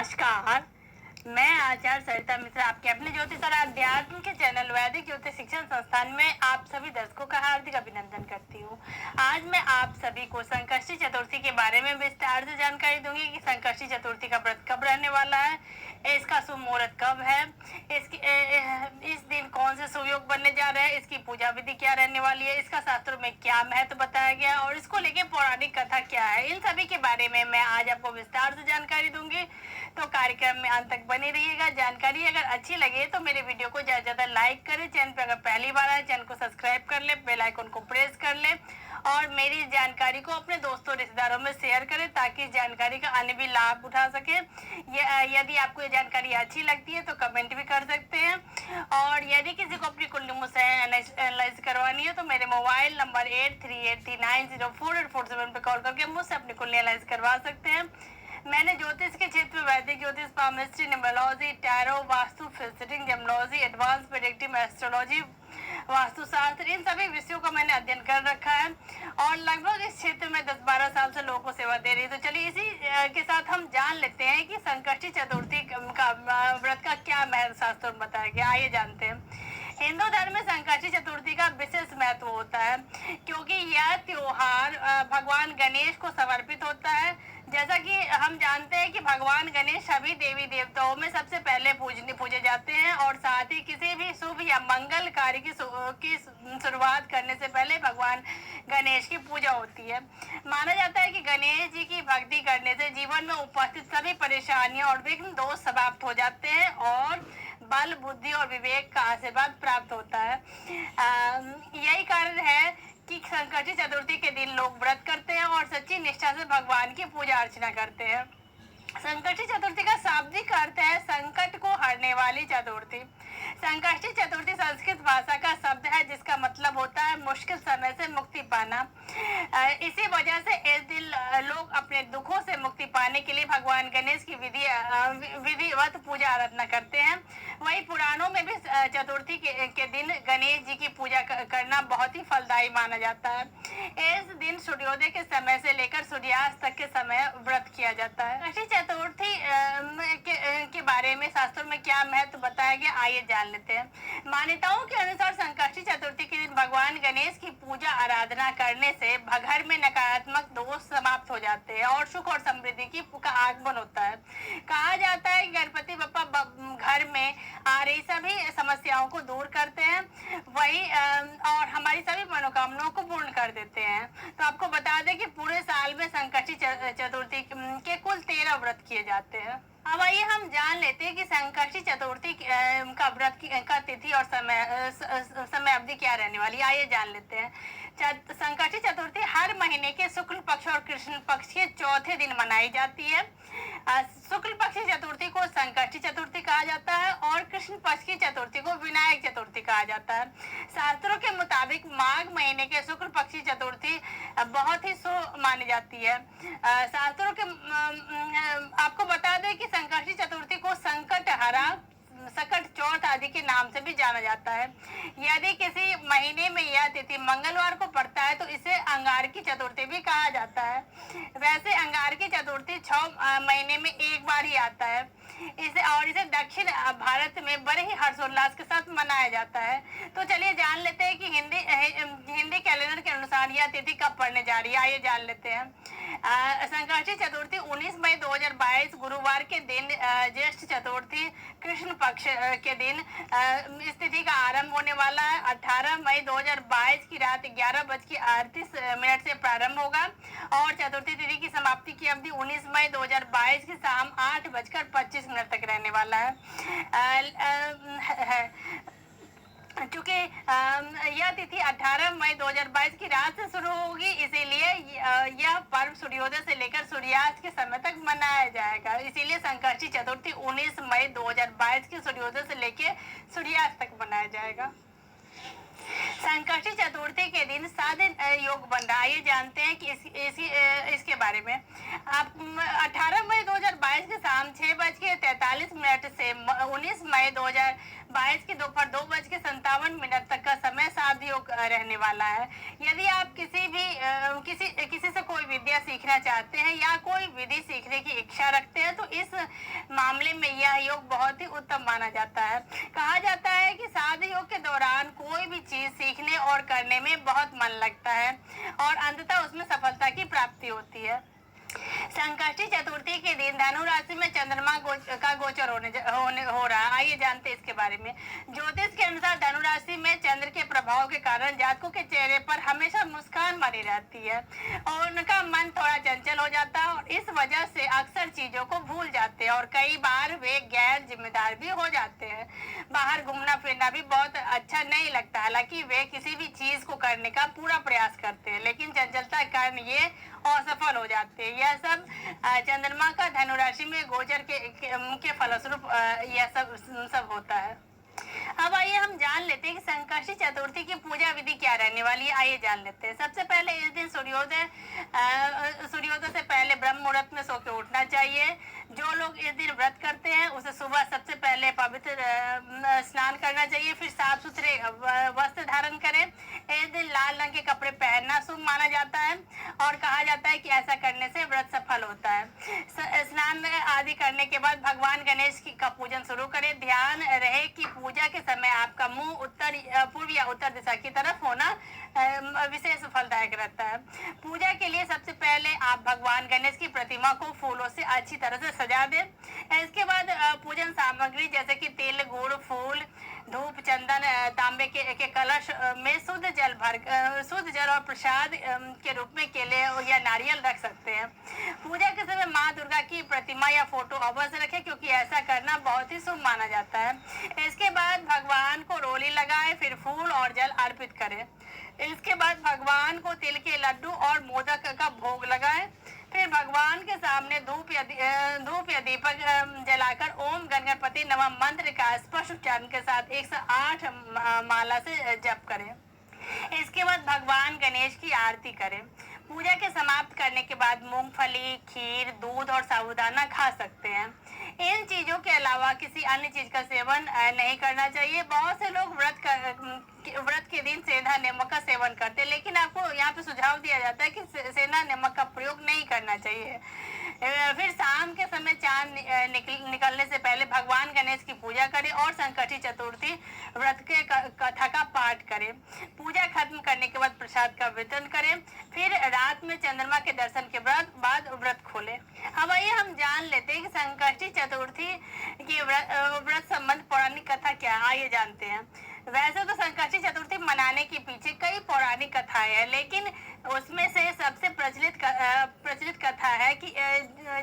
नमस्कार, मैं आचार्य सरिता मिश्रा आपके अपने ज्योतिष और अध्यात्म के चैनल वैदिक ज्योतिष शिक्षण संस्थान में आप सभी दर्शकों का हार्दिक अभिनंदन करती हूँ। आज मैं आप सभी को संकष्टी चतुर्थी के बारे में विस्तार से जानकारी दूंगी कि संकष्टी चतुर्थी का व्रत कब रहने वाला है, इसका शुभ मुहूर्त कब है, इस दिन कौन से शुभ योग बनने जा रहे हैं, इसकी पूजा विधि क्या रहने वाली है, इसका शास्त्रों में क्या महत्व बताया गया और इसको लेके पौराणिक कथा क्या है, इन सभी के बारे में मैं आज आपको विस्तार से जानकारी दूंगी। तो कार्यक्रम में अंत तक बने रहिएगा। जानकारी अगर अच्छी लगे तो मेरे वीडियो को ज्यादा ज्यादा लाइक करें, चैनल पर अगर पहली बार आए चैनल को सब्सक्राइब कर ले, बेल आइकन को प्रेस कर ले और मेरी जानकारी को अपने दोस्तों रिश्तेदारों में शेयर करें ताकि इस जानकारी का अन्य भी लाभ उठा सके। यदि आपको ये जानकारी अच्छी लगती है तो कमेंट भी कर सकते हैं और यदि किसी को अपनी कुंडली मुझसे एनालाइज करवानी है तो मेरे मोबाइल नंबर 8383904847 पे कॉल करके मुझसे अपनी कुंडली एनालाइज करवा सकते हैं। मैंने ज्योतिष के क्षेत्र में वैदिक ज्योतिष, पामिस्ट्री, न्यूमरोलॉजी, टैरो, वास्तु, फिजिटिंग, gemology, advance predictive astrology, vastushastra, इन सभी विषयों का मैंने अध्ययन कर रखा है और लगभग इस क्षेत्र में 10-12 साल से लोगों को सेवा दे रही है। तो चलिए इसी के साथ हम जान लेते हैं कि संकष्टी चतुर्थी का व्रत का क्या महत्व शास्त्रों में बताया गया। आइए जानते हैं। हिंदू धर्म में संकष्टी चतुर्थी का विशेष महत्व होता है क्योंकि यह त्योहार भगवान गणेश को समर्पित होता है। जैसा कि हम जानते हैं कि भगवान गणेश सभी देवी देवताओं में सबसे पहले पूजे जाते हैं और साथ ही किसी भी शुभ या मंगल कार्य की शुरुआत करने से पहले भगवान गणेश की पूजा होती है। माना जाता है कि गणेश जी की भक्ति करने से जीवन में उपस्थित सभी परेशानियां और विघ्न दोष समाप्त हो जाते हैं और बल, बुद्धि और विवेक का आशीर्वाद प्राप्त होता है। यही कारण है कि संकष्टी चतुर्थी के दिन लोग व्रत करते हैं और सच्ची निष्ठा से भगवान की पूजा अर्चना करते हैं। संकष्टी चतुर्थी का शाब्दिक अर्थ है संकट को हरने वाली चतुर्थी। संकष्टी चतुर्थी संस्कृत भाषा का शब्द है जिसका मतलब होता है मुश्किल समय से मुक्ति पाना। इसी वजह से इस दिन लोग अपने दुखों से मुक्ति पाने के लिए भगवान गणेश की विधिवत पूजा आराधना करते हैं। वही पुराणों में भी चतुर्थी के दिन गणेश जी की पूजा करना बहुत ही फलदायी माना जाता है। इस दिन सूर्योदय के समय से लेकर सूर्यास्त तक के समय व्रत किया जाता है। चतुर्थी के बारे में शास्त्रों में क्या महत्व बताया गया, आइए जान लेते हैं। मान्यताओं के अनुसार संकष्टी चतुर्थी के दिन भगवान गणेश की पूजा आराधना करने से घर में नकारात्मक दोष समाप्त हो जाते हैं और सुख और समृद्धि का आगमन होता है। कहा जाता है कि गणपति बप्पा घर में आ रही सभी समस्याओं को दूर करते हैं वही और हमारी सभी मनोकामनाओं को पूर्ण कर देते हैं। तो आपको बता दें कि पूरे साल में संकष्टी चतुर्थी के कुल 13 व्रत किए जाते हैं। अब आइए हम जान लेते हैं कि संकष्टी चतुर्थी का व्रत का तिथि और समय अवधि क्या रहने वाली है। आइए जान लेते हैं। संकष्टी चतुर्थी हर महीने के शुक्ल पक्ष और कृष्ण पक्ष के चौथे दिन मनाई जाती है। शुक्ल पक्ष की चतुर्थी को संकष्टी चतुर्थी कहा जाता है और कृष्ण पक्ष की चतुर्थी को विनायक चतुर्थी कहा जाता है। शास्त्रों के मुताबिक माघ महीने के शुक्ल पक्ष की चतुर्थी बहुत ही शुभ मानी जाती है। शास्त्रों के आपको बता दें कि संकष्टी चतुर्थी को संकट हरा, सकट चौथ आदि के नाम से भी जाना जाता है। यदि किसी महीने में यह तिथि मंगलवार को पड़ता है तो इसे अंगार की चतुर्थी भी कहा जाता है। वैसे अंगार की चतुर्थी 6 महीने में एक बार ही आता है। इसे दक्षिण भारत में बड़े ही हर्षोल्लास के साथ मनाया जाता है। तो चलिए जान लेते हैं कि हिंदी कैलेंडर के अनुसार यह तिथि कब पड़ने जा रही है। आइए जान लेते हैं। संकष्टी चतुर्थी 19 मई 2022 गुरुवार के दिन ज्येष्ठ चतुर्थी कृष्ण पक्ष के दिन इस तिथि का आरंभ होने वाला है। 18 मई 2022 की रात 11:38 से प्रारंभ होगा और चतुर्थी तिथि की समाप्ति की अवधि 19 मई 2022 की शाम 8:25 तक रहने वाला है। चूंकि यह तिथि 18 मई 2022 की रात से शुरू होगी इसीलिए यह पर्व सूर्योदय से लेकर सूर्यास्त के समय तक मनाया जाएगा। इसीलिए संकष्टी चतुर्थी 19 मई 2022 के सूर्योदय से लेकर सूर्यास्त तक मनाया जाएगा। संकष्टी चतुर्थी के दिन साधन योग बन रहा है। आइए जानते हैं कि इसके बारे में। आप 18 मई 2022 के शाम 6:43 से 19 मई 22 की दोपहर 2:57 तक का समय साध योग रहने वाला है। यदि आप किसी से कोई विद्या सीखना चाहते हैं या कोई विधि सीखने की इच्छा रखते हैं तो इस मामले में यह योग बहुत ही उत्तम माना जाता है। कहा जाता है कि साध योग के दौरान कोई भी चीज सीखने और करने में बहुत मन लगता है और अंततः उसमें सफलता की प्राप्ति होती है। संकष्टी चतुर्थी के दिन धनु राशि में चंद्रमा का गोचर हो रहा है। आइए जानते हैं इसके बारे में। ज्योतिष के अनुसार धनु राशि में चंद्र के प्रभाव के कारण जातकों के चेहरे पर हमेशा मुस्कान बनी रहती है और उनका मन थोड़ा चंचल हो जाता है और इस वजह से अक्सर चीजों को भूल जाते हैं और कई बार वे गैर जिम्मेदार भी हो जाते हैं। बाहर घूमना फिरना भी बहुत अच्छा नहीं लगता। हालांकि वे किसी भी चीज को करने का पूरा प्रयास करते हैं लेकिन चंचलता के कारण ये असफल हो जाते हैं। यह सब चंद्रमा का धनु राशि में गोचर के फलस्वरूप यह सब होता है। अब आइए हम जान लेते हैं कि संकष्टी चतुर्थी की पूजा विधि क्या रहने वाली है। आइए जान लेते हैं। सबसे पहले इस दिन सूर्योदय से पहले ब्रह्म मुहूर्त में सो के उठना चाहिए। जो लोग इस दिन व्रत करते हैं उसे सुबह सबसे पहले पवित्र स्नान करना चाहिए, फिर साफ सुथरे वस्त्र धारण करें। इस दिन लाल रंग के कपड़े पहनना शुभ माना जाता है और कहा जाता है कि ऐसा करने से व्रत सफल होता है। स्नान आदि करने के बाद भगवान गणेश का पूजन शुरू करें। ध्यान रहे कि पूजा के समय आपका मुंह पूर्व या उत्तर दिशा की तरफ होना विशेष फलदायक रहता है। पूजा के लिए सबसे पहले आप भगवान गणेश की प्रतिमा को फूलों से अच्छी तरह से सजा दें। इसके बाद पूजन सामग्री जैसे कि तिल, गुड़, फूल, धूप, चंदन, तांबे के कलश में शुद्ध जल और प्रसाद के रूप में केले या नारियल रख सकते हैं। पूजा के समय माँ दुर्गा की प्रतिमा या फोटो अवश्य रखें क्योंकि ऐसा करना बहुत ही शुभ माना जाता है। इसके बाद भगवान को रोली लगाएं, फिर फूल और जल अर्पित करें। इसके बाद भगवान को तिल के लड्डू और मोदक का भोग लगाएं। फिर भगवान के सामने धूप या दीपक जलाकर ओम गणपति नमः मंत्र का स्पष्ट उच्चारण के साथ 108 माला से जप करें। इसके बाद भगवान गणेश की आरती करें। पूजा के समाप्त करने के बाद मूंगफली, खीर, दूध और साबूदाना खा सकते हैं। इन चीजों के अलावा किसी अन्य चीज का सेवन नहीं करना चाहिए। बहुत से लोग व्रत के दिन सेंधा नमक का सेवन करते हैं लेकिन आपको यहाँ पे सुझाव दिया जाता है कि सेंधा नमक का प्रयोग नहीं करना चाहिए। फिर शाम के समय चांद निकलने से पहले भगवान गणेश की पूजा करें और संकष्टी चतुर्थी व्रत के कथा का पाठ करें। पूजा खत्म करने के बाद प्रसाद का वितरण करें। फिर रात में चंद्रमा के दर्शन के बाद व्रत खोलें। अब आइए हम जान लेते हैं कि संकष्टी चतुर्थी की व्रत संबंध पौराणिक कथा क्या है। आइए जानते हैं। वैसे तो संकष्टी चतुर्थी मनाने के पीछे कई पौराणिक कथाएं हैं लेकिन उसमें से सबसे प्रचलित कथा है कि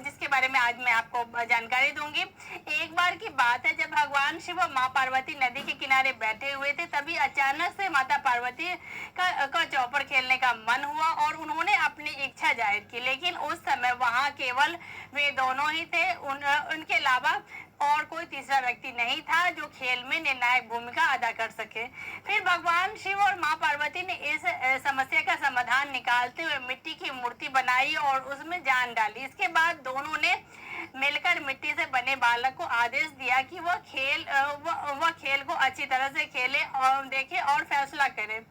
जिसके बारे में आज मैं आपको जानकारी दूंगी। एक बार की बात है जब भगवान शिव और माँ पार्वती नदी के किनारे बैठे हुए थे, तभी अचानक से माता पार्वती का चौपर खेलने का मन हुआ और उन्होंने अपनी इच्छा जाहिर की। लेकिन उस समय वहाँ केवल वे दोनों ही थे, उनके अलावा और कोई तीसरा व्यक्ति नहीं था जो खेल में निर्णायक भूमिका अदा कर सके। फिर भगवान शिव और माँ पार्वती ने इस समस्या का समाधान निकालते हुए मिट्टी की मूर्ति बनाई और उसमें जान डाली। इसके बाद दोनों ने मिलकर मिट्टी से बने बालक को आदेश दिया कि वह खेल को अच्छी तरह से खेले और देखे और फैसला करे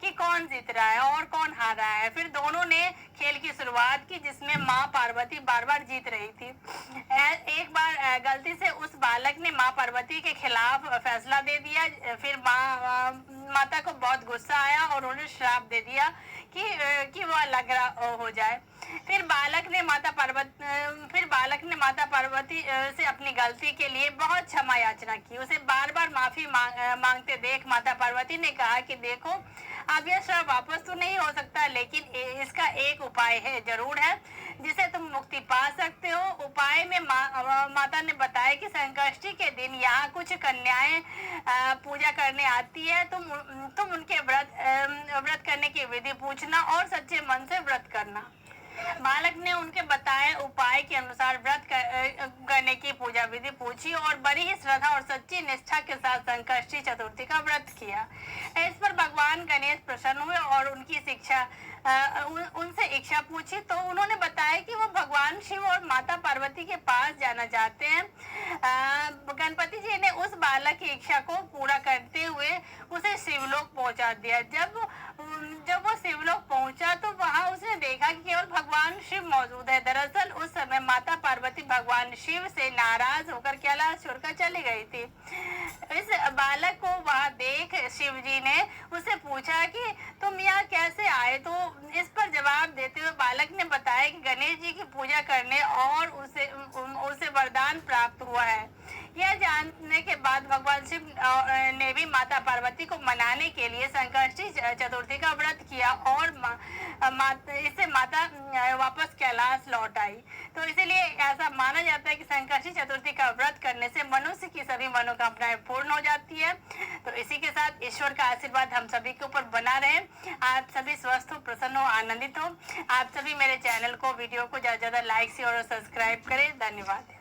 कि कौन जीत रहा है और कौन हार रहा है। फिर दोनों ने खेल की शुरुआत की जिसमें माँ पार्वती बार बार जीत रही थी। एक बार गलती से उस बालक ने माँ पार्वती के खिलाफ फैसला दे दिया। फिर माता को बहुत गुस्सा आया और उन्हें श्राप दे दिया कि वह अलग हो जाए। फिर बालक ने माता पार्वती से अपनी गलती के लिए बहुत क्षमा याचना की। उसे बार बार माफी मांगते देख माता पार्वती ने कहा कि देखो, अब यह श्राप वापस तो नहीं हो सकता लेकिन इसका एक उपाय है, जरूर है, जिसे तुम मुक्ति पा सकते हो। उपाय में माता ने बताया कि संकष्टी के दिन यहाँ कुछ कन्याएं पूजा करने आती है। तुम उनके व्रत करने की विधि पूछना और सच्चे मन से व्रत करना। बालक ने उनके बताए उपाय के अनुसार व्रत करने की पूजा विधि पूछी और बड़ी ही श्रद्धा और सच्ची निष्ठा के साथ संकष्टी चतुर्थी का व्रत किया। इस पर भगवान गणेश प्रसन्न हुए और उनसे इच्छा पूछी तो उन्होंने बताया कि वो भगवान शिव और माता पार्वती के पास जाना चाहते हैं। गणपति जी ने उस बालक की इच्छा को पूरा करते हुए उसे शिवलोक पहुंचा दिया। जब वो शिवलोक पहुंचा तो वहां उसने देखा कि केवल भगवान शिव मौजूद है। दरअसल उस समय माता पार्वती भगवान शिव से नाराज होकर कैलाश छोड़कर चली गई थी। इस बालक को वहां देख शिव जी ने उससे पूछा कि तुम यहाँ कैसे आए। तो इस पर जवाब देते हुए बालक ने बताया कि गणेश जी की पूजा करने और उसे वरदान प्राप्त हुआ है। यह जानने के बाद भगवान शिव ने भी माता पार्वती को मनाने के लिए संकष्टी चतुर्थी का व्रत किया और इससे माता वापस कैलाश लौट आई। तो इसीलिए ऐसा माना जाता है कि संकष्टी चतुर्थी का व्रत करने से मनुष्य की सभी मनोकामनाएं पूर्ण हो जाती है। तो इसी के साथ ईश्वर का आशीर्वाद हम सभी के ऊपर बना रहे। आप सभी स्वस्थ हो, प्रसन्न हो, आनंदित हो। आप सभी मेरे चैनल को, वीडियो को ज्यादा से ज्यादा लाइक से और सब्सक्राइब करें। धन्यवाद।